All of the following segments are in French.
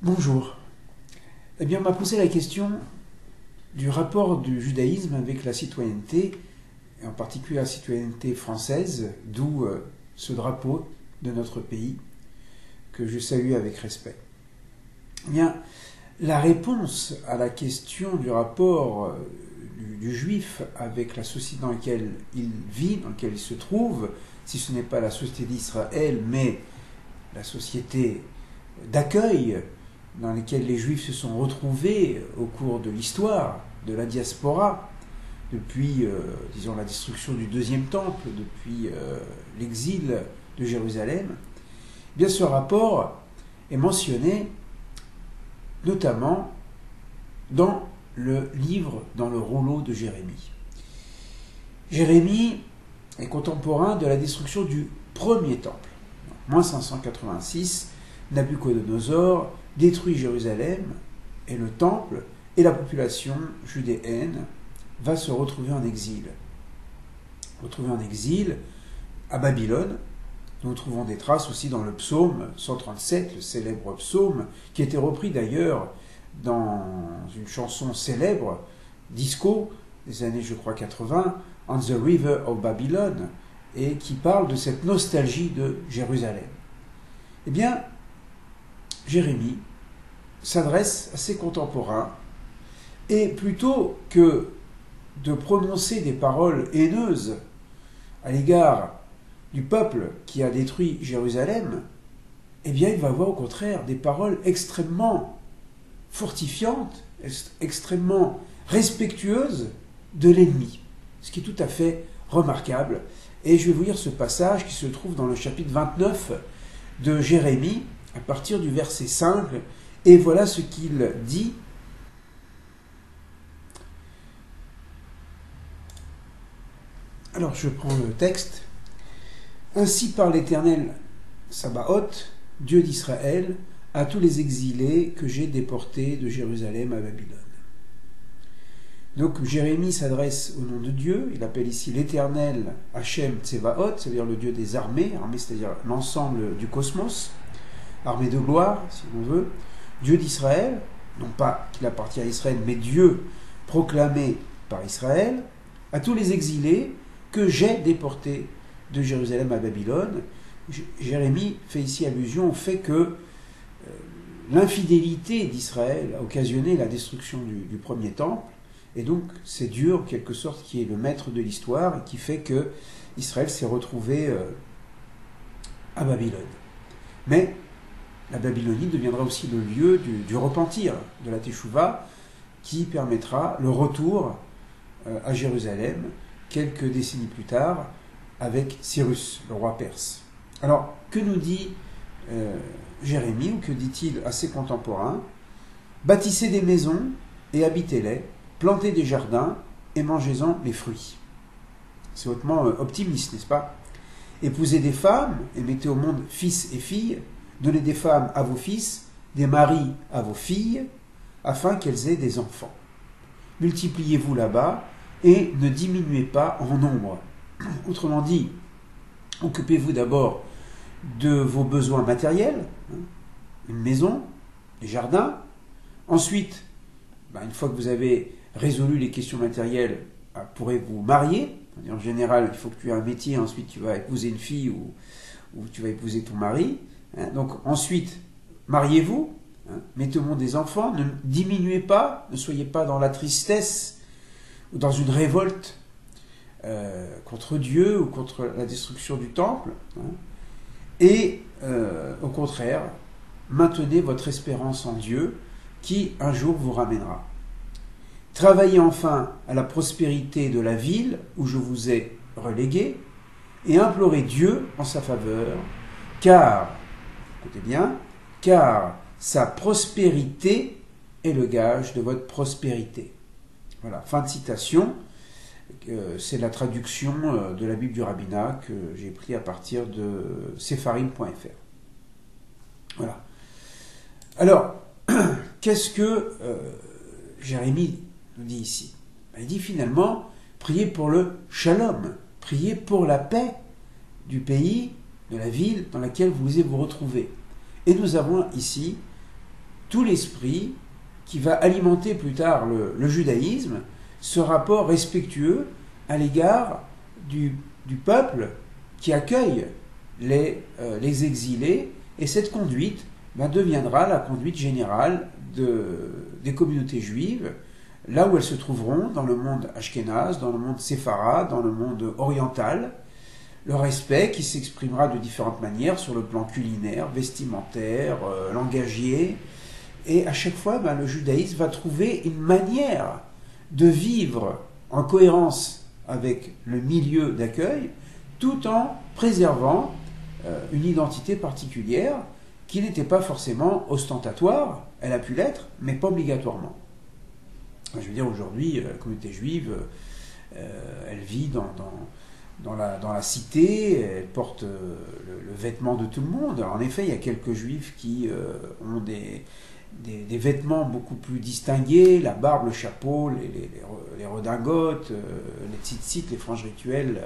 Bonjour. Eh bien, on m'a posé la question du rapport du judaïsme avec la citoyenneté, et en particulier la citoyenneté française, d'où ce drapeau de notre pays, que je salue avec respect. Eh bien, la réponse à la question du rapport du juif avec la société dans laquelle il vit, dans laquelle il se trouve, si ce n'est pas la société d'Israël, mais la société d'accueil dans laquelle les juifs se sont retrouvés au cours de l'histoire de la diaspora, depuis, disons, la destruction du deuxième temple, depuis l'exil de Jérusalem, eh bien ce rapport est mentionné notamment dans le livre, dans le rouleau de Jérémie. Jérémie est contemporain de la destruction du premier temple. Moins 586, Nabuchodonosor détruit Jérusalem et le temple, et la population judéenne va se retrouver en exil. Retrouver en exil à Babylone. Nous trouvons des traces aussi dans le psaume 137, le célèbre psaume, qui a été repris d'ailleurs dans une chanson célèbre, disco, des années, je crois, 80, On the River of Babylon, et qui parle de cette nostalgie de Jérusalem. Eh bien, Jérémie s'adresse à ses contemporains, et plutôt que de prononcer des paroles haineuses à l'égard du peuple qui a détruit Jérusalem, eh bien, il va avoir au contraire des paroles extrêmement fortifiantes, extrêmement respectueuses de l'ennemi, ce qui est tout à fait remarquable. Et je vais vous lire ce passage qui se trouve dans le chapitre 29 de Jérémie, à partir du verset 5, et voilà ce qu'il dit. Alors je prends le texte. Ainsi parle l'Éternel Sabaoth, Dieu d'Israël, à tous les exilés que j'ai déportés de Jérusalem à Babylone. Donc Jérémie s'adresse au nom de Dieu, il appelle ici l'Éternel Hachem Tsevaot, c'est-à-dire le Dieu des armées, c'est-à-dire l'ensemble du cosmos, armée de gloire, si l'on veut, Dieu d'Israël, non pas qu'il appartient à Israël, mais Dieu proclamé par Israël, à tous les exilés que j'ai déportés de Jérusalem à Babylone. Jérémie fait ici allusion au fait que l'infidélité d'Israël a occasionné la destruction du premier temple, et donc c'est Dieu en quelque sorte qui est le maître de l'histoire et qui fait que Israël s'est retrouvé à Babylone. Mais la Babylonie deviendra aussi le lieu du repentir, de la Teshuvah, qui permettra le retour à Jérusalem quelques décennies plus tard avec Cyrus, le roi perse. Alors, que nous dit Jérémie, ou que dit-il à ses contemporains? Bâtissez des maisons et habitez-les, plantez des jardins et mangez-en les fruits. C'est hautement optimiste, n'est-ce pas? Épousez des femmes et mettez au monde fils et filles, donnez des femmes à vos fils, des maris à vos filles, afin qu'elles aient des enfants. Multipliez-vous là-bas et ne diminuez pas en nombre. Autrement dit, occupez-vous d'abord de vos besoins matériels, une maison, des jardins. Ensuite, une fois que vous avez résolu les questions matérielles, pourrez-vous marier. En général, il faut que tu aies un métier, ensuite tu vas épouser une fille ou tu vas épouser ton mari. Donc ensuite, mariez-vous, mettez au monde des enfants, ne diminuez pas, ne soyez pas dans la tristesse ou dans une révolte contre Dieu ou contre la destruction du temple. Et au contraire, maintenez votre espérance en Dieu qui un jour vous ramènera. Travaillez enfin à la prospérité de la ville où je vous ai relégué et implorez Dieu en sa faveur, car, écoutez bien, car sa prospérité est le gage de votre prospérité. Voilà, fin de citation. C'est la traduction de la Bible du rabbinat que j'ai pris à partir de sepharim.fr. Voilà. Alors, qu'est-ce que Jérémie nous dit ici? Il dit finalement, priez pour le shalom, priez pour la paix du pays, de la ville dans laquelle vous vous retrouvez. Et nous avons ici tout l'esprit qui va alimenter plus tard le judaïsme, ce rapport respectueux à l'égard du peuple qui accueille les exilés, et cette conduite deviendra la conduite générale des communautés juives, là où elles se trouveront, dans le monde ashkénaze, dans le monde séfarade, dans le monde oriental, le respect qui s'exprimera de différentes manières sur le plan culinaire, vestimentaire, langagier, et à chaque fois, le judaïsme va trouver une manière de vivre en cohérence avec le milieu d'accueil, tout en préservant une identité particulière qui n'était pas forcément ostentatoire, elle a pu l'être, mais pas obligatoirement. Je veux dire, aujourd'hui, la communauté juive, elle vit dans la cité, elle porte le vêtement de tout le monde. Alors, en effet, il y a quelques juifs qui ont des vêtements beaucoup plus distingués, la barbe, le chapeau, les redingotes, les tzitzit, les franges rituelles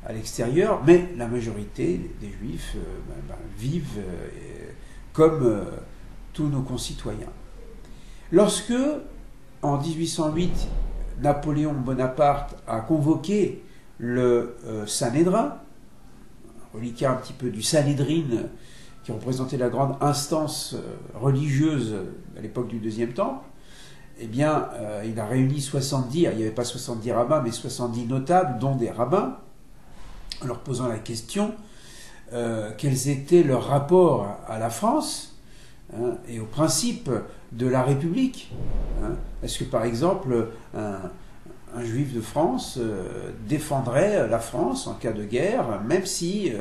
à l'extérieur, mais la majorité des juifs vivent comme tous nos concitoyens. Lorsque, en 1808, Napoléon Bonaparte a convoqué le Sanhédrin, reliquat un petit peu du Sanhédrin, qui représentait la grande instance religieuse à l'époque du Deuxième Temple, eh bien, il a réuni 70, il n'y avait pas 70 rabbins, mais 70 notables, dont des rabbins, en leur posant la question quels étaient leurs rapports à la France et au principe de la République. Est-ce que, par exemple, un juif de France défendrait la France en cas de guerre, même si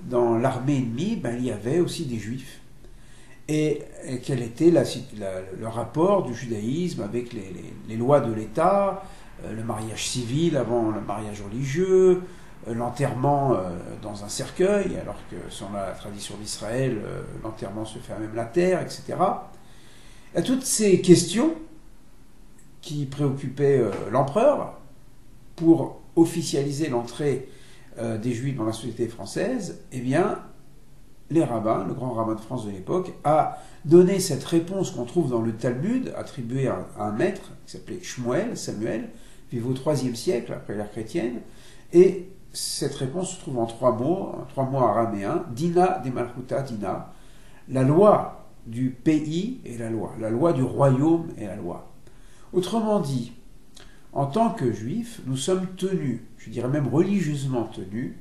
dans l'armée ennemie, il y avait aussi des juifs? Et quel était le rapport du judaïsme avec les lois de l'État, le mariage civil avant le mariage religieux, l'enterrement dans un cercueil, alors que selon la tradition d'Israël, l'enterrement se fait à même la terre, etc. Et toutes ces questions qui préoccupaient l'empereur pour officialiser l'entrée des Juifs dans la société française, eh bien, les rabbins, le grand rabbin de France de l'époque, a donné cette réponse qu'on trouve dans le Talmud, attribuée à un maître qui s'appelait Samuel, vivant au IIIe siècle après l'ère chrétienne, et cette réponse se trouve en trois mots araméens, Dina de Malchuta Dina, la loi du pays et la loi du royaume et la loi. Autrement dit, en tant que juifs, nous sommes tenus, je dirais même religieusement tenus,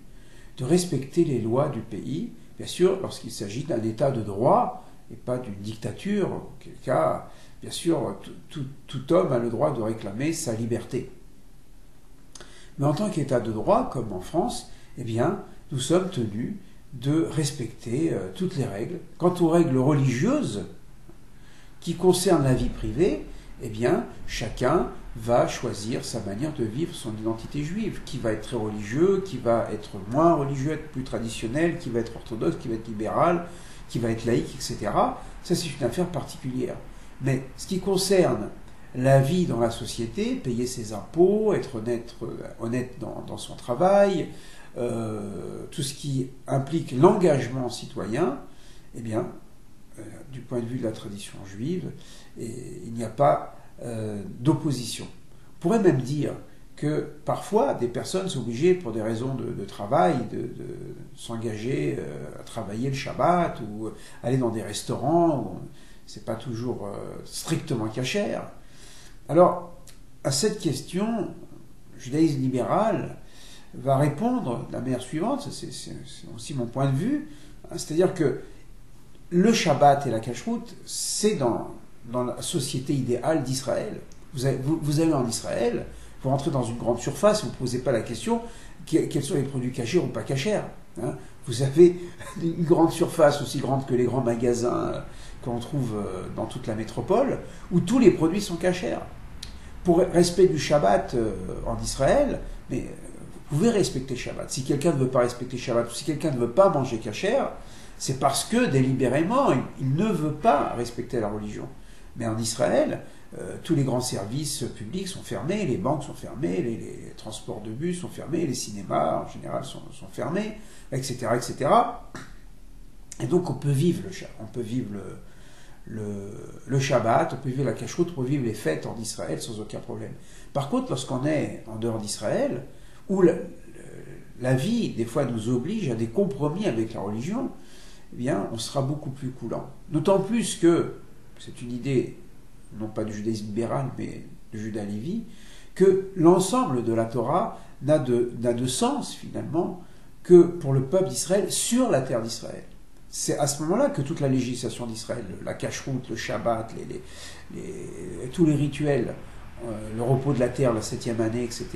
de respecter les lois du pays, bien sûr lorsqu'il s'agit d'un état de droit et pas d'une dictature, auquel cas, bien sûr, tout homme a le droit de réclamer sa liberté. Mais en tant qu'État de droit, comme en France, eh bien, nous sommes tenus de respecter toutes les règles. Quant aux règles religieuses qui concernent la vie privée, eh bien, chacun va choisir sa manière de vivre son identité juive, qui va être très religieux, qui va être moins religieux, être plus traditionnel, qui va être orthodoxe, qui va être libéral, qui va être laïque, etc. Ça, c'est une affaire particulière. Mais ce qui concerne la vie dans la société, payer ses impôts, être honnête dans son travail, tout ce qui implique l'engagement citoyen, eh bien, du point de vue de la tradition juive, il n'y a pas d'opposition. On pourrait même dire que parfois des personnes sont obligées, pour des raisons de travail, de s'engager à travailler le Shabbat ou aller dans des restaurants où c'est pas toujours strictement cachère. Alors, à cette question, le judaïsme libéral va répondre de la manière suivante, c'est aussi mon point de vue, c'est-à-dire que le Shabbat et la Kashrut, c'est dans la société idéale d'Israël. Vous allez en Israël, vous rentrez dans une grande surface, vous ne posez pas la question quels sont les produits cachers ou pas cachers. Vous avez une grande surface aussi grande que les grands magasins qu'on trouve dans toute la métropole, où tous les produits sont cachers. Pour respect du Shabbat en Israël, mais vous pouvez respecter le Shabbat. Si quelqu'un ne veut pas respecter le Shabbat, ou si quelqu'un ne veut pas manger cachère, c'est parce que délibérément, il ne veut pas respecter la religion. Mais en Israël, tous les grands services publics sont fermés, les banques sont fermées, les transports de bus sont fermés, les cinémas en général sont fermés, etc., etc. Et donc on peut vivre le Shabbat, on peut vivre le Shabbat, on peut vivre la cacheroute, on peut vivre les fêtes en Israël sans aucun problème. Par contre, lorsqu'on est en dehors d'Israël, où la vie, des fois, nous oblige à des compromis avec la religion, eh bien, on sera beaucoup plus coulant. D'autant plus que, c'est une idée, non pas du judaïsme libéral, mais de Judas Lévi, que l'ensemble de la Torah n'a de sens, finalement, que pour le peuple d'Israël sur la terre d'Israël. C'est à ce moment-là que toute la législation d'Israël, la cacheroute, le Shabbat, tous les rituels, le repos de la terre, la 7e année, etc.,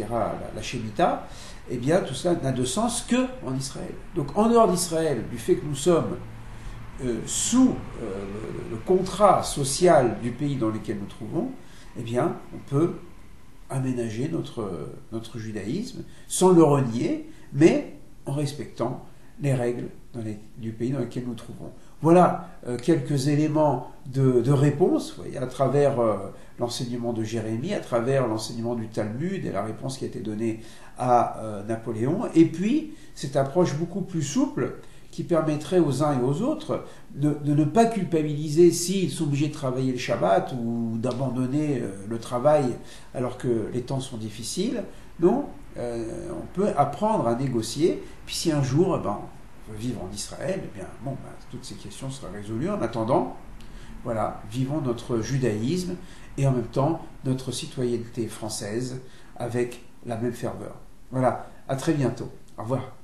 la Shemitah, eh bien, tout cela n'a de sens que en Israël. Donc, en dehors d'Israël, du fait que nous sommes sous le contrat social du pays dans lequel nous trouvons, eh bien, on peut aménager notre judaïsme sans le renier, mais en respectant les règles du pays dans lequel nous trouvons. Voilà quelques éléments de réponse, vous voyez, à travers l'enseignement de Jérémie, à travers l'enseignement du Talmud et la réponse qui a été donnée à Napoléon. Et puis, cette approche beaucoup plus souple qui permettrait aux uns et aux autres de ne pas culpabiliser s'ils sont obligés de travailler le Shabbat ou d'abandonner le travail alors que les temps sont difficiles. Non, on peut apprendre à négocier. Puis si un jour, on veut vivre en Israël, eh bien, toutes ces questions seraient résolues. En attendant, voilà, vivons notre judaïsme et en même temps notre citoyenneté française avec la même ferveur. Voilà, à très bientôt. Au revoir.